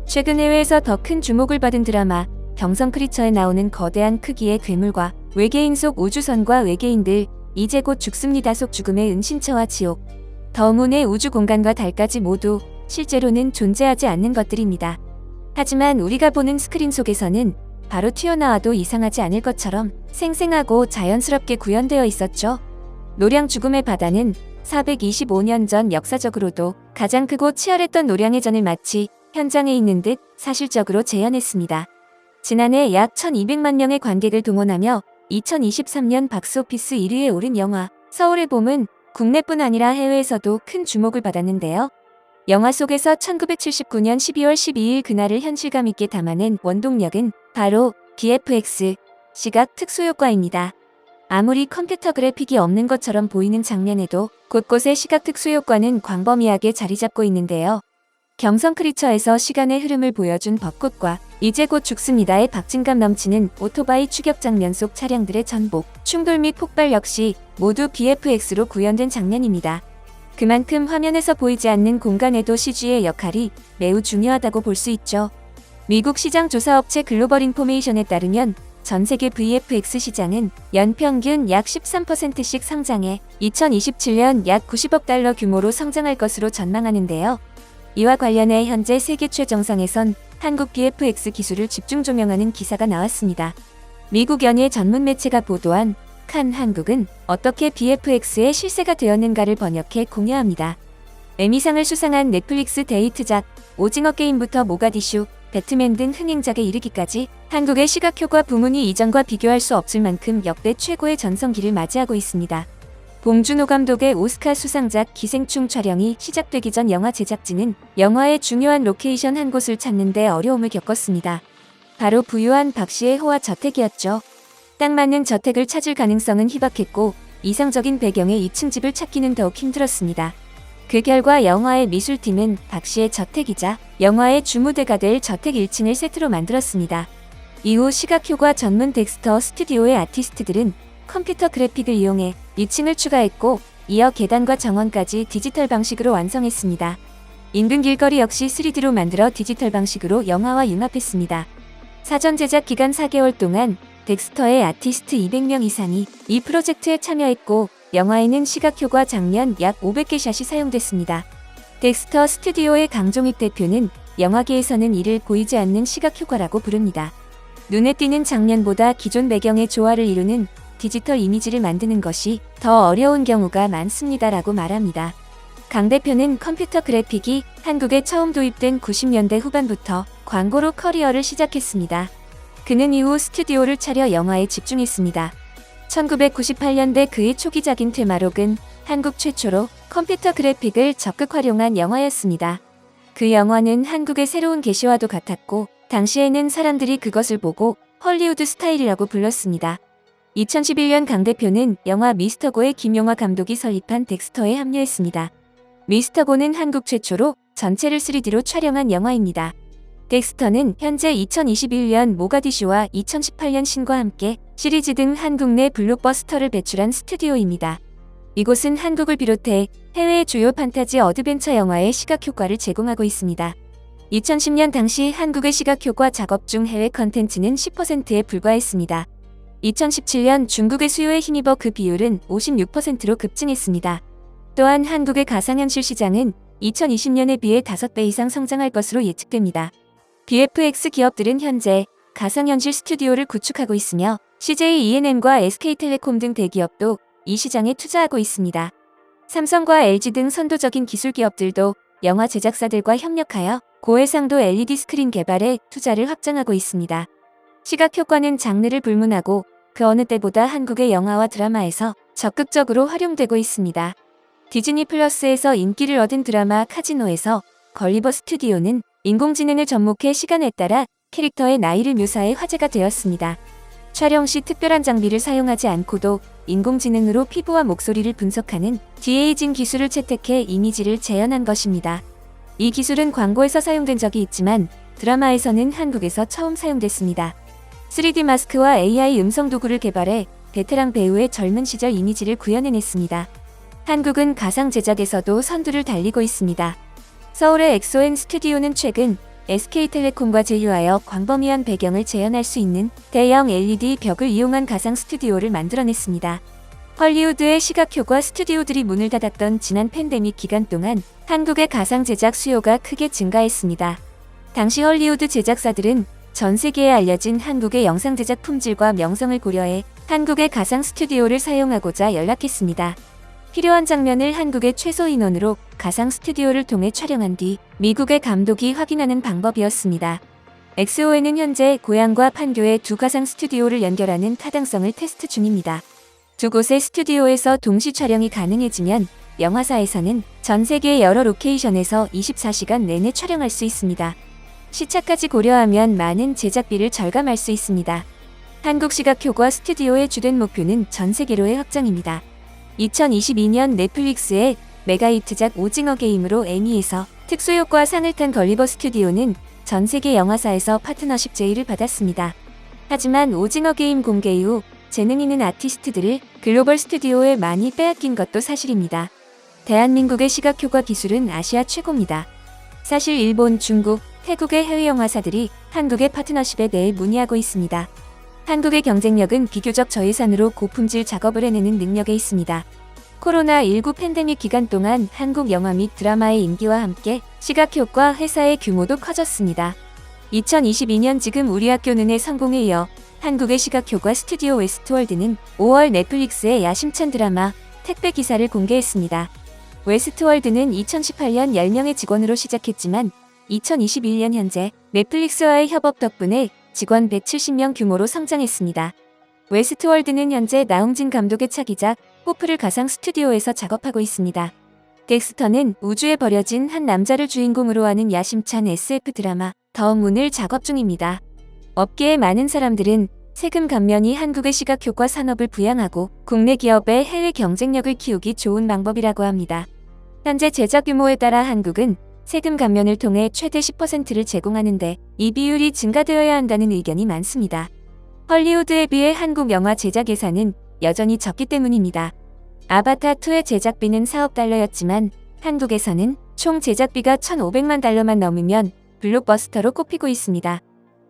최근 해외에서 더 큰 주목을 받은 드라마 경성 크리처에 나오는 거대한 크기의 괴물과 외계인 속 우주선과 외계인들, 이제 곧 죽습니다 속 죽음의 은신처와 지옥, 더 문의 우주 공간과 달까지 모두 실제로는 존재하지 않는 것들입니다. 하지만 우리가 보는 스크린 속에서는 바로 튀어나와도 이상하지 않을 것처럼 생생하고 자연스럽게 구현되어 있었죠. 노량 죽음의 바다는 425년 전 역사적으로도 가장 크고 치열했던 노량의 전을 마치 현장에 있는 듯 사실적으로 재현했습니다. 지난해 약 1200만 명의 관객을 동원하며 2023년 박스오피스 1위에 오른 영화 서울의 봄은 국내뿐 아니라 해외에서도 큰 주목을 받았는데요. 영화 속에서 1979년 12월 12일 그날을 현실감 있게 담아낸 원동력은 바로 VFX, 시각 특수효과입니다. 아무리 컴퓨터 그래픽이 없는 것처럼 보이는 장면에도 곳곳의 시각 특수효과는 광범위하게 자리잡고 있는데요. 경성 크리처에서 시간의 흐름을 보여준 벚꽃과 이제 곧 죽습니다의 박진감 넘치는 오토바이 추격 장면 속 차량들의 전복, 충돌 및 폭발 역시 모두 VFX로 구현된 장면입니다. 그만큼 화면에서 보이지 않는 공간에도 CG의 역할이 매우 중요하다고 볼 수 있죠. 미국 시장 조사업체 글로벌 인포메이션에 따르면 전 세계 VFX 시장은 연평균 약 13%씩 성장해 2027년 약 90억 달러 규모로 성장할 것으로 전망하는데요. 이와 관련해 현재 세계 최정상에선 한국 VFX 기술을 집중 조명하는 기사가 나왔습니다. 미국 연예 전문 매체가 보도한 칸 한국은 어떻게 VFX의 실세가 되었는가를 번역해 공유합니다. 에미상을 수상한 넷플릭스 데이트작, 오징어 게임부터 모가디슈, 배트맨 등 흥행작에 이르기까지 한국의 시각효과 부문이 이전과 비교할 수 없을 만큼 역대 최고의 전성기를 맞이하고 있습니다. 봉준호 감독의 오스카 수상작 기생충 촬영이 시작되기 전 영화 제작진은 영화의 중요한 로케이션 한 곳을 찾는 데 어려움을 겪었습니다. 바로 부유한 박 씨의 호화 저택이었죠. 딱 맞는 저택을 찾을 가능성은 희박했고 이상적인 배경의 2층 집을 찾기는 더욱 힘들었습니다. 그 결과 영화의 미술팀은 박 씨의 저택이자 영화의 주무대가 될 저택 1층을 세트로 만들었습니다. 이후 시각효과 전문 덱스터 스튜디오의 아티스트들은 컴퓨터 그래픽을 이용해 2층을 추가했고 이어 계단과 정원까지 디지털 방식으로 완성했습니다. 인근 길거리 역시 3D로 만들어 디지털 방식으로 영화와 융합했습니다. 사전 제작 기간 4개월 동안 덱스터의 아티스트 200명 이상이 이 프로젝트에 참여했고 영화에는 시각효과 장면 약 500개 샷이 사용됐습니다. 덱스터 스튜디오의 강종익 대표는 영화계에서는 이를 보이지 않는 시각효과라고 부릅니다. 눈에 띄는 장면보다 기존 배경의 조화를 이루는 디지털 이미지를 만드는 것이 더 어려운 경우가 많습니다라고 말합니다. 강 대표는 컴퓨터 그래픽이 한국에 처음 도입된 90년대 후반부터 광고로 커리어를 시작했습니다. 그는 이후 스튜디오를 차려 영화에 집중했습니다. 1998년대 그의 초기작인 퇴마록은 한국 최초로 컴퓨터 그래픽을 적극 활용한 영화였습니다. 그 영화는 한국의 새로운 계시와도 같았고 당시에는 사람들이 그것을 보고 헐리우드 스타일이라고 불렀습니다. 2011년 강 대표는 영화 미스터고의 김용화 감독이 설립한 덱스터에 합류했습니다. 미스터고는 한국 최초로 전체를 3D로 촬영한 영화입니다. 덱스터는 현재 2021년 모가디슈와 2018년 신과 함께 시리즈 등 한국 내 블록버스터를 배출한 스튜디오입니다. 이곳은 한국을 비롯해 해외의 주요 판타지 어드벤처 영화의 시각효과를 제공하고 있습니다. 2010년 당시 한국의 시각효과 작업 중 해외 컨텐츠는 10%에 불과했습니다. 2017년 중국의 수요에 힘입어 그 비율은 56%로 급증했습니다. 또한 한국의 가상현실 시장은 2020년에 비해 5배 이상 성장할 것으로 예측됩니다. VFX 기업들은 현재 가상현실 스튜디오를 구축하고 있으며 CJ ENM과 SK텔레콤 등 대기업도 이 시장에 투자하고 있습니다. 삼성과 LG 등 선도적인 기술 기업들도 영화 제작사들과 협력하여 고해상도 LED 스크린 개발에 투자를 확장하고 있습니다. 시각효과는 장르를 불문하고 그 어느 때보다 한국의 영화와 드라마에서 적극적으로 활용되고 있습니다. 디즈니 플러스에서 인기를 얻은 드라마 카지노에서 걸리버 스튜디오는 인공지능을 접목해 시간에 따라 캐릭터의 나이를 묘사해 화제가 되었습니다. 촬영 시 특별한 장비를 사용하지 않고도 인공지능으로 피부와 목소리를 분석하는 디에이징 기술을 채택해 이미지를 재현한 것입니다. 이 기술은 광고에서 사용된 적이 있지만 드라마에서는 한국에서 처음 사용됐습니다. 3D 마스크와 AI 음성 도구를 개발해 베테랑 배우의 젊은 시절 이미지를 구현해냈습니다. 한국은 가상 제작에서도 선두를 달리고 있습니다. 서울의 엑소앤 스튜디오는 최근 SK텔레콤과 제휴하여 광범위한 배경을 재현할 수 있는 대형 LED 벽을 이용한 가상 스튜디오를 만들어냈습니다. 헐리우드의 시각효과 스튜디오들이 문을 닫았던 지난 팬데믹 기간 동안 한국의 가상 제작 수요가 크게 증가했습니다. 당시 헐리우드 제작사들은 전 세계에 알려진 한국의 영상 제작 품질과 명성을 고려해 한국의 가상 스튜디오를 사용하고자 연락했습니다. 필요한 장면을 한국의 최소 인원으로 가상 스튜디오를 통해 촬영한 뒤 미국의 감독이 확인하는 방법이었습니다. XON은 현재 고향과 판교의 두 가상 스튜디오를 연결하는 타당성을 테스트 중입니다. 두 곳의 스튜디오에서 동시 촬영이 가능해지면 영화사에서는 전 세계 여러 로케이션에서 24시간 내내 촬영할 수 있습니다. 시차까지 고려하면 많은 제작비를 절감할 수 있습니다. 한국시각효과 스튜디오의 주된 목표는 전 세계로의 확장입니다. 2022년 넷플릭스의 메가히트작 오징어 게임으로 에미에서 특수효과 상을 탄 걸리버 스튜디오는 전 세계 영화사에서 파트너십 제의를 받았습니다. 하지만 오징어 게임 공개 이후 재능 있는 아티스트들을 글로벌 스튜디오에 많이 빼앗긴 것도 사실입니다. 대한민국의 시각효과 기술은 아시아 최고입니다. 사실 일본, 중국, 태국의 해외 영화사들이 한국의 파트너십에 대해 문의하고 있습니다. 한국의 경쟁력은 비교적 저예산으로 고품질 작업을 해내는 능력에 있습니다. 코로나19 팬데믹 기간 동안 한국 영화 및 드라마의 인기와 함께 시각효과 회사의 규모도 커졌습니다. 2022년 지금 우리 학교는의 성공에 이어 한국의 시각효과 스튜디오 웨스트월드는 5월 넷플릭스의 야심찬 드라마 택배 기사를 공개했습니다. 웨스트월드는 2018년 10명의 직원으로 시작했지만 2021년 현재 넷플릭스와의 협업 덕분에 직원 170명 규모로 성장했습니다. 웨스트월드는 현재 나홍진 감독의 차기작 호프를 가상 스튜디오에서 작업하고 있습니다. 덱스터는 우주에 버려진 한 남자를 주인공으로 하는 야심찬 SF 드라마 더 문을 작업 중입니다. 업계의 많은 사람들은 세금 감면이 한국의 시각효과 산업을 부양하고 국내 기업의 해외 경쟁력을 키우기 좋은 방법이라고 합니다. 현재 제작 규모에 따라 한국은 세금 감면을 통해 최대 10%를 제공하는데 이 비율이 증가되어야 한다는 의견이 많습니다. 헐리우드에 비해 한국 영화 제작 예산은 여전히 적기 때문입니다. 아바타2의 제작비는 4억 달러였지만 한국에서는 총 제작비가 1,500만 달러만 넘으면 블록버스터로 꼽히고 있습니다.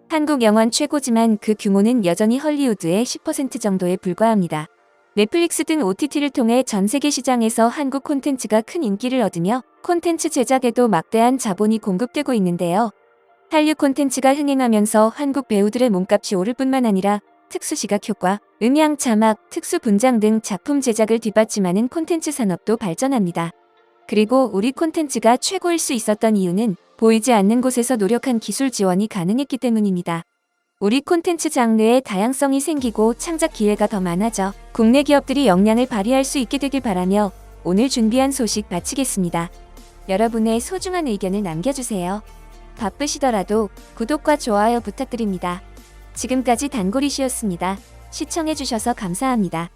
한국 영화는 최고지만 그 규모는 여전히 헐리우드의 10% 정도에 불과합니다. 넷플릭스 등 OTT를 통해 전 세계 시장에서 한국 콘텐츠가 큰 인기를 얻으며 콘텐츠 제작에도 막대한 자본이 공급되고 있는데요. 한류 콘텐츠가 흥행하면서 한국 배우들의 몸값이 오를 뿐만 아니라 특수시각효과, 음향, 자막, 특수 분장 등 작품 제작을 뒷받침하는 콘텐츠 산업도 발전합니다. 그리고 우리 콘텐츠가 최고일 수 있었던 이유는 보이지 않는 곳에서 노력한 기술 지원이 가능했기 때문입니다. 우리 콘텐츠 장르에 다양성이 생기고 창작 기회가 더 많아져 국내 기업들이 역량을 발휘할 수 있게 되길 바라며 오늘 준비한 소식 마치겠습니다. 여러분의 소중한 의견을 남겨주세요. 바쁘시더라도 구독과 좋아요 부탁드립니다. 지금까지 단골이시였습니다. 시청해주셔서 감사합니다.